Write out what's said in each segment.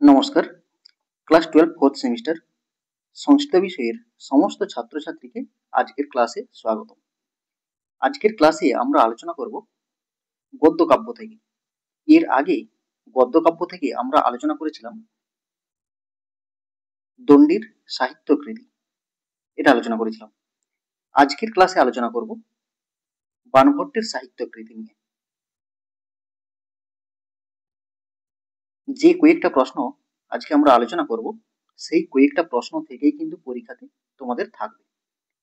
নমস্কার। Class 12 fourth semester সংস্কৃত বিষয়ের সমস্ত ছাত্রছাত্রীকে আজকের ক্লাসে স্বাগত। আজকের ক্লাসে আমরা আলোচনা করব গদ্য কাব্য থেকে। এর আগে গদ্য কাব্য থেকে আমরা আলোচনা করেছিলাম দণ্ডির সাহিত্য কৃতি, এটা আলোচনা করেছিলাম। আজকের ক্লাসে আলোচনা করব বাণভট্টের সাহিত্য কৃতি নিয়ে। যে কয়েকটা প্রশ্ন আজকে আমরা আলোচনা করব সেই কয়েকটা প্রশ্ন থেকেই কিন্তু পরীক্ষাতে তোমাদের থাকবে,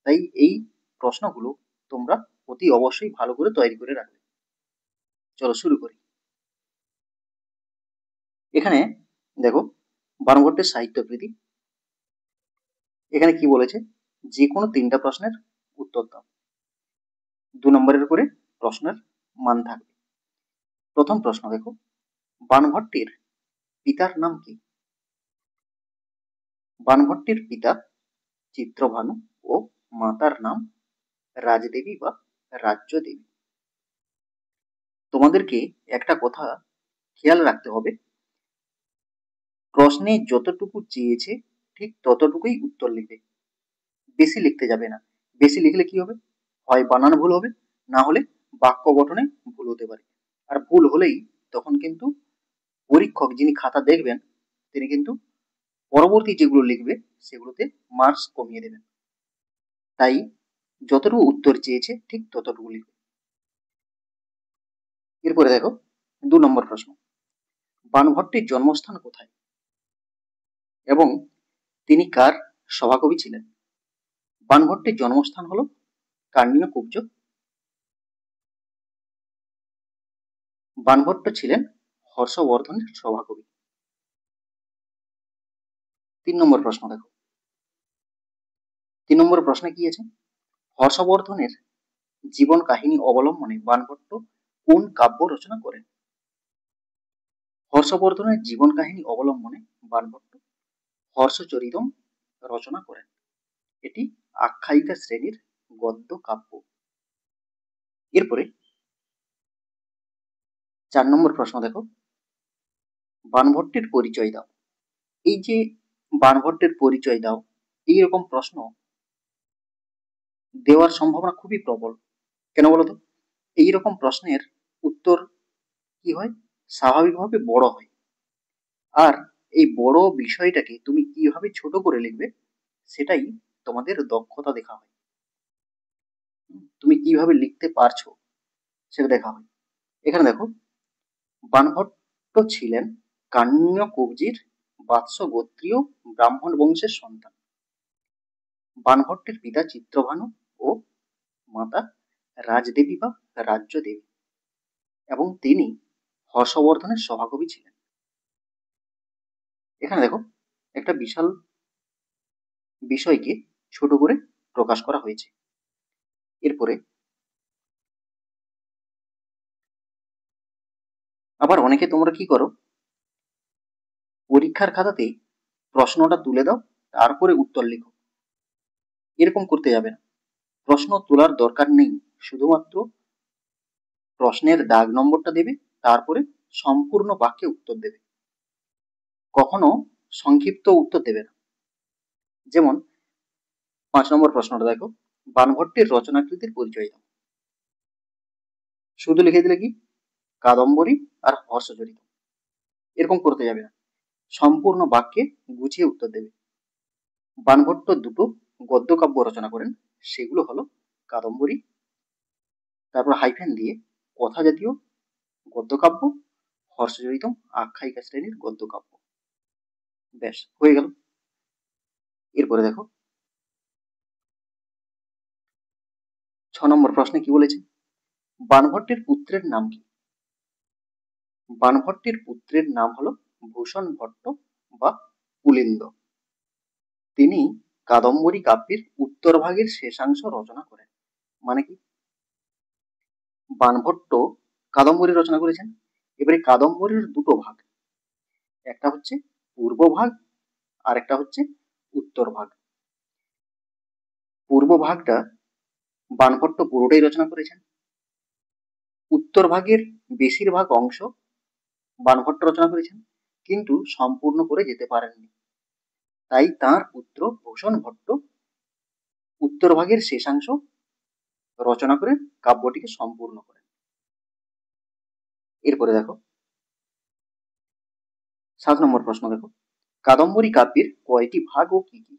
তাই এই প্রশ্নগুলো তোমরা অতি অবশ্যই ভালো করে তৈরি করে রাখবে। চলো শুরু করি। এখানে দেখো বাণভট্টের সাহিত্য কৃতি, এখানে কি বলেছে, যে কোনো তিনটা প্রশ্নের উত্তর দাও, 2 নম্বরের করে প্রশ্নের মান থাকবে। প্রথম প্রশ্ন দেখো, বাণভট্টের পিতার নাম কি? বাণভট্টের পিতা চিত্রভানু ও মাতার নাম রাজদেবী বা রাজ্যদেবী। তোমাদেরকে একটা কথা খেয়াল রাখতে হবে, প্রশ্নে যতটুকু চেয়েছে ঠিক ততটুকুই উত্তর লিখবে, বেশি লিখতে যাবে না। বেশি লিখলে কি হবে, হয় বানান ভুল হবে, না হলে বাক্য গঠনে ভুল হতে পারে। আর ভুল হলেই তখন কিন্তু পরীক্ষক যিনি খাতা দেখবেন তিনি কিন্তু পরবর্তী যেগুলো লিখবে সেগুলোতে মার্কস কমিয়ে দেবেন। তাই যতটুকু উত্তর চেয়েছে ঠিক ততটুকু লিখবে। এরপরে দেখো 2 নম্বর প্রশ্ন, বাণভট্টের জন্মস্থান কোথায় এবং তিনি কার সভাকবি ছিলেন? বাণভট্টের জন্মস্থান হলো কার্নিয়কুব্জ। বাণভট্ট ছিলেন হর্ষবর্ধনের সভাকবি। 3 নম্বর প্রশ্ন দেখো, 3 নম্বর প্রশ্নে কি আছে, হর্ষবর্ধনের জীবন কাহিনী অবলম্বনে বাণভট্ট কোন কাব্য রচনা করেন? হর্ষবর্ধনের জীবন কাহিনী অবলম্বনে বাণভট্ট হর্ষচরিতম রচনা করেন। এটি আখ্যায়িকা শ্রেণীর গদ্য কাব্য। এরপরে 4 নম্বর প্রশ্ন দেখো, বাণভট্টের পরিচয় দাও। এই যে বাণভট্টের পরিচয় দাও, এইরকম প্রশ্ন দেওয়ার সম্ভাবনা খুবই প্রবল। কেন বলতো, এইরকম প্রশ্নের উত্তর কি হয়, স্বাভাবিকভাবে বড় হয়। আর এই বড় বিষয়টাকে তুমি কিভাবে ছোট করে লিখবে সেটাই তোমাদের দক্ষতা দেখা হয়, তুমি কিভাবে লিখতে পারছো সেটা দেখা হয়। এখানে দেখো, বাণভট্ট ছিলেন কান্যকুব্জির বাৎস গোত্রীয় ব্রাহ্মণ বংশের সন্তান। বাণভট্টের পিতা চিত্রভানু ও মাতা রাজদেবী বা রাজ্যদেবী এবং তিনি হর্ষবর্ধনের সভাকবি ছিলেন। এখানে দেখো একটা বিশাল বিষয়কে ছোট করে প্রকাশ করা হয়েছে। এরপরে আবার অনেকে তোমরা কি করো, পরীক্ষার খাতাতে প্রশ্নটা তুলে দাও তারপরে উত্তর লিখো। এরকম করতে যাবে না, প্রশ্ন তোলার দরকার নেই, শুধুমাত্র প্রশ্নের দাগ নম্বরটা দেবে, তারপরে সম্পূর্ণ বাক্যে উত্তর দেবে, কখনো সংক্ষিপ্ত উত্তর দেবে না। যেমন 5 নম্বর প্রশ্নটা দেখো, বাণভট্টের রচনাকৃতির পরিচয় দাও। শুধু লিখে দিলে কি, কাদম্বরী আর হর্ষচরিত, এরকম করতে যাবে না, সম্পূর্ণ বাক্যে গুছিয়ে উত্তর দেবে। বাণভট্ট দুটো গদ্য কাব্য রচনা করেন, সেগুলো হলো কাদম্বরী, তারপর হাইফেন দিয়ে কথা জাতীয় গদ্যকাব্য, হর্ষচরিতম আখ্যায়িকা শ্রেণীর গদ্যকাব্য। ব্যাস হয়ে গেল। এরপরে দেখো 6 নম্বর প্রশ্নে কি বলেছে, বাণভট্টের পুত্রের নাম কি? বাণভট্টের পুত্রের নাম হলো ভূষণ ভট্ট বা পুলিন্দ। তিনি কাদম্বরী কাব্যের উত্তর ভাগের শেষাংশ রচনা করেন। মানে কি, বাণভট্ট কাদম্বরী রচনা করেছেন, এবারে কাদম্বরীর দুটো ভাগ, একটা হচ্ছে পূর্ব ভাগ আর একটা হচ্ছে উত্তর ভাগ। পূর্ব ভাগটা বাণভট্ট পুরোটাই রচনা করেছেন, উত্তর ভাগের বেশিরভাগ অংশ বাণভট্ট রচনা করেছেন, কিন্তু সম্পূর্ণ করে যেতে পারেননি। তাই তাঁর পুত্র ভূষণ ভট্ট উত্তরভাগের শেষাংশ রচনা করে কাব্যটিকে সম্পূর্ণ করেন। এরপরে দেখো 7 নম্বর প্রশ্ন দেখো, কাদম্বরী কাব্যের কয়টি ভাগ ও কি কি?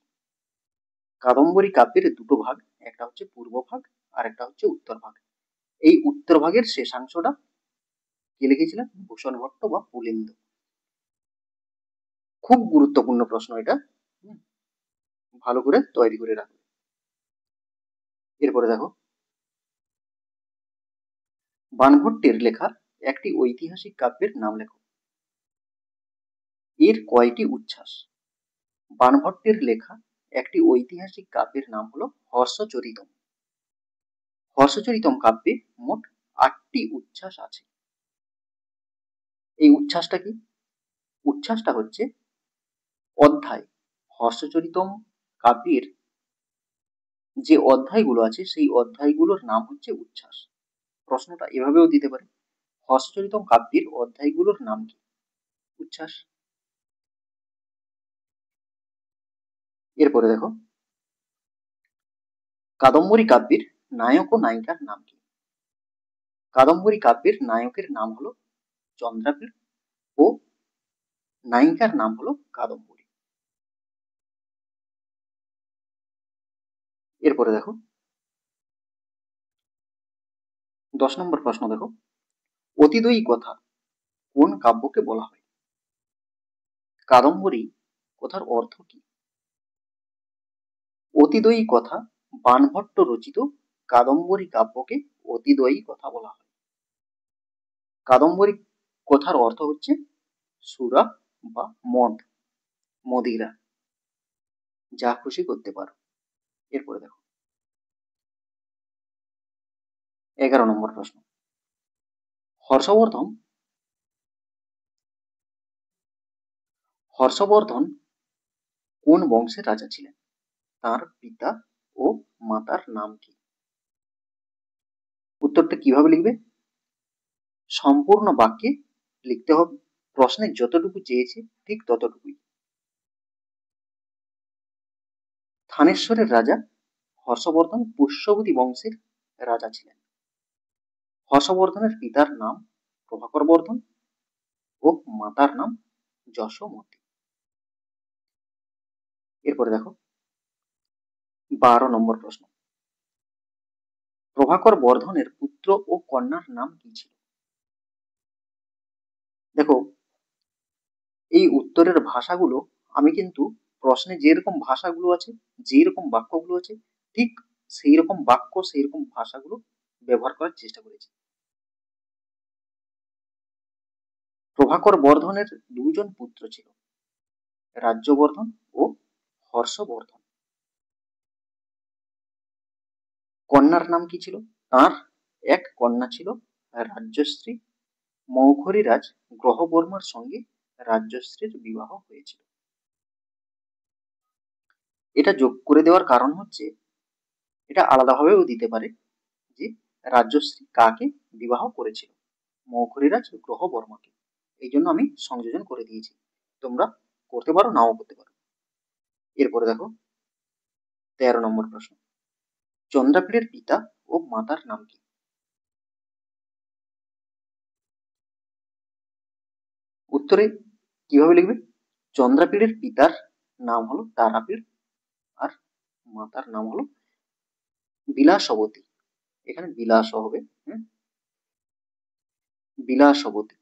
কাদম্বরী কাব্যের দুটো ভাগ, একটা হচ্ছে পূর্ব ভাগ আর একটা হচ্ছে উত্তর ভাগ। এই উত্তর ভাগের শেষাংশটা কে লিখেছিলেন? ভূষণ ভট্ট বা পুলিন্দ। খুব গুরুত্বপূর্ণ প্রশ্ন এটা, ভালো করে তৈরি করে রাখবে। এরপরে দেখো, বাণভট্টের লেখা একটি ঐতিহাসিক কাব্যের নাম লেখো। এর কয়টি উচ্ছ্বাস? বাণভট্টের লেখা একটি ঐতিহাসিক কাব্যের নাম হলো হর্ষচরিতম। হর্ষচরিতম কাব্যে মোট 8টি উচ্ছ্বাস আছে। এই উচ্ছ্বাসটা কি? উচ্ছ্বাসটা হচ্ছে অধ্যায়। হর্ষচরিতম কাব্যের যে অধ্যায়গুলো আছে সেই অধ্যায়গুলোর নাম হচ্ছে উচ্ছ্বাস। প্রশ্নটা এভাবেও দিতে পারে, হর্ষচরিতম কাব্যের অধ্যায়গুলোর নাম কি? উচ্ছ্বাস। এরপরে দেখো, কাদম্বরী কাব্যের নায়ক ও নায়িকার নাম কি? কাদম্বরী কাব্যের নায়কের নাম হলো চন্দ্রাবীর ও নায়িকার নাম হলো কাদম্বরী। এরপরে দেখো 10 নম্বর প্রশ্ন দেখো, অতিদয়ী কথা কোন কাব্যকে বলা হয়? কাদম্বরী কথার অর্থ কি? অতিদয়ী কথা বাণভট্ট রচিত কাদম্বরী কাব্যকে অতিদয়ী কথা বলা হয়। কাদম্বরী কথার অর্থ হচ্ছে সুরা বা মদ, মদিরা, যা খুশি করতে পারো। এরপরে দেখো 11 নম্বর প্রশ্ন, হর্ষবর্ধন হর্ষবর্ধন কোন বংশের রাজা ছিলেন? তার পিতা ও মাতার নাম কি? উত্তরটা কিভাবে লিখবে? সম্পূর্ণ বাক্যে লিখতে হবে, প্রশ্নে যতটুকু চেয়েছে ঠিক ততটুকুই। থানেশ্বরের রাজা হর্ষবর্ধন পুষ্যবতী বংশের রাজা ছিলেন। হর্ষবর্ধনের পিতার নাম প্রভাকর বর্ধন ও মাতার নাম যশোমতী। এরপরে দেখো 12 নম্বর প্রশ্ন, প্রভাকর বর্ধনের পুত্র ও কন্যার নাম কি ছিল? দেখো, এই উত্তরের ভাষাগুলো আমি কিন্তু প্রশ্নে যেরকম ভাষাগুলো আছে, যেরকম বাক্যগুলো আছে, ঠিক সেই রকম বাক্য সেই রকম ভাষাগুলো ব্যবহার করার চেষ্টা করেছি। প্রভাকর বর্ধনের দুজন পুত্র ছিল, রাজ্যবর্ধন ও হর্ষবর্ধন। কন্যার নাম কি ছিল? তার এক কন্যা ছিল রাজ্যশ্রী। মৌখরীরাজ গ্রহবর্মার সঙ্গে রাজ্যশ্রীর বিবাহ হয়েছিল। এটা যোগ করে দেওয়ার কারণ হচ্ছে, এটা আলাদাভাবেও দিতে পারে যে রাজ্যশ্রী কাকে বিবাহ করেছিল, মৌখরীরাজ গ্রহবর্মাকে। এই জন্য আমি সংযোজন করে দিয়েছি, তোমরা করতে পারো নাও করতে পারো। এরপরে দেখো 13 নম্বর প্রশ্ন, চন্দ্রাপীড়ের পিতা ও মাতার নাম কি? উত্তরে কিভাবে লিখবে? চন্দ্রাপীড়ের পিতার নাম হলো তারাপীড় আর মাতার নাম হলো বিলাসবতী। এখানে বিলাস হবে, বিলাসবতী।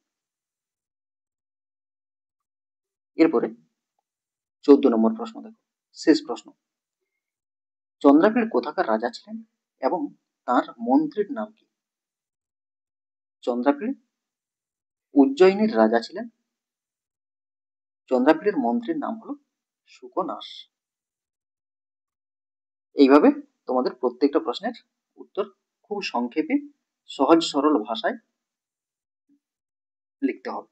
এরপরে 14 নম্বর প্রশ্ন দেখো, শেষ প্রশ্ন, চন্দ্রাপীড় কোথাকার রাজা ছিলেন এবং তার মন্ত্রীর নাম কি? চন্দ্রাপীড় উজ্জয়িনীর রাজা ছিলেন। চন্দ্রাপীড়ের মন্ত্রীর নাম হলো সুকনাস। এইভাবে তোমাদের প্রত্যেকটা প্রশ্নের উত্তর খুব সংক্ষেপে সহজ সরল ভাষায় লিখতে হবে।